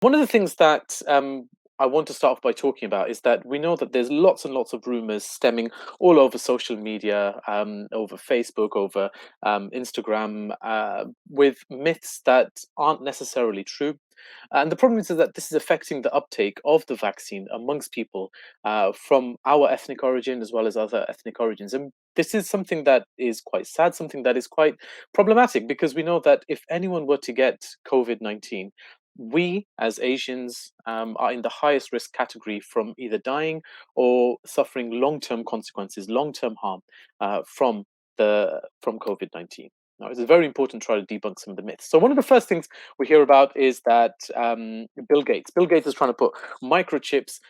One of the things that I want to start off by talking about is that we know that there's lots and lots of rumors stemming all over social media, over Facebook, over Instagram, with myths that aren't necessarily true. And the problem is that this is affecting the uptake of the vaccine amongst people from our ethnic origin as well as other ethnic origins. And this is something that is quite sad, something that is quite problematic, because we know that if anyone were to get COVID-19, we as Asians are in the highest risk category from either dying or suffering long-term consequences, long-term harm from COVID-19. Now, it's very important to try to debunk some of the myths. So one of the first things we hear about is that Bill Gates is trying to put microchips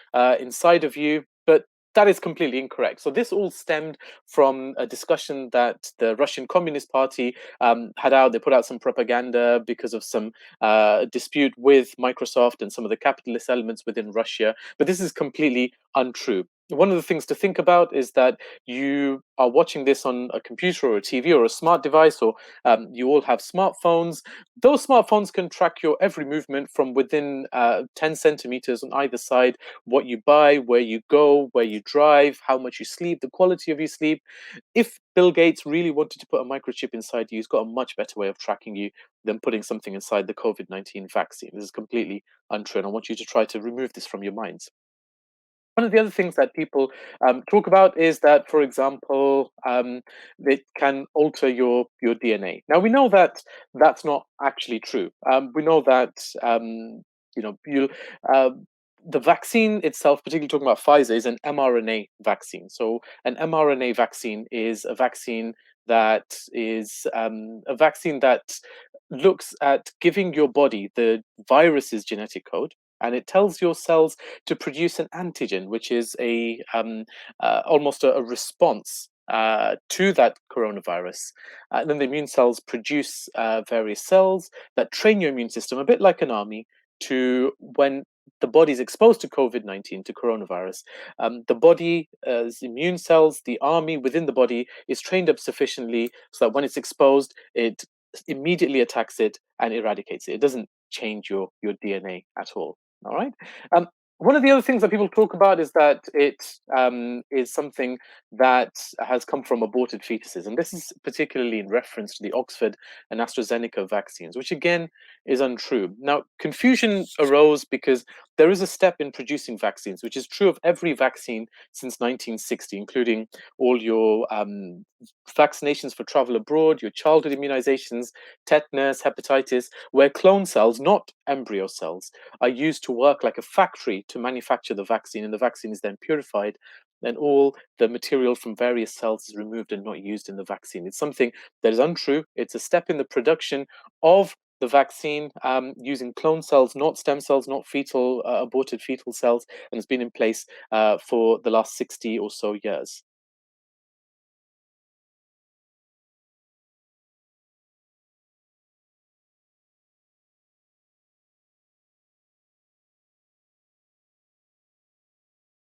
inside of you, but that is completely incorrect. So this all stemmed from a discussion that the Russian Communist Party had out. They put out some propaganda because of some dispute with Microsoft and some of the capitalist elements within Russia. But this is completely untrue. One of the things to think about is that you are watching this on a computer or a TV or a smart device, or you all have smartphones. Those smartphones can track your every movement from within 10 centimeters on either side, what you buy, where you go, where you drive, how much you sleep, the quality of your sleep. If Bill Gates really wanted to put a microchip inside you, he's got a much better way of tracking you than putting something inside the COVID-19 vaccine. This is completely untrue, and I want you to try to remove this from your minds. One of the other things that people talk about is that, for example, it can alter your DNA. Now we know that that's not actually true. We know that you uh, the vaccine itself, particularly talking about Pfizer, is an mRNA vaccine. So an mRNA vaccine is a vaccine that looks at giving your body the virus's genetic code, and it tells your cells to produce an antigen, which is almost a response to that coronavirus. Then the immune cells produce various cells that train your immune system, a bit like an army, to when the body is exposed to COVID-19, to coronavirus, the body's immune cells, the army within the body, is trained up sufficiently so that when it's exposed, it immediately attacks it and eradicates it. It doesn't change your DNA at all. All right. Um, One of the other things that people talk about is that it is something that has come from aborted fetuses, and this is particularly in reference to the Oxford and AstraZeneca vaccines, which again is untrue. Now, confusion arose because there is a step in producing vaccines, which is true of every vaccine since 1960, including all your vaccinations for travel abroad, your childhood immunizations, tetanus, hepatitis, where clone cells, not embryo cells, are used to work like a factory to manufacture the vaccine, and the vaccine is then purified. Then all the material from various cells is removed and not used in the vaccine. It's something that is untrue. It's a step in the production of the vaccine using clone cells, not stem cells, not aborted fetal cells, and has been in place for the last 60 or so years.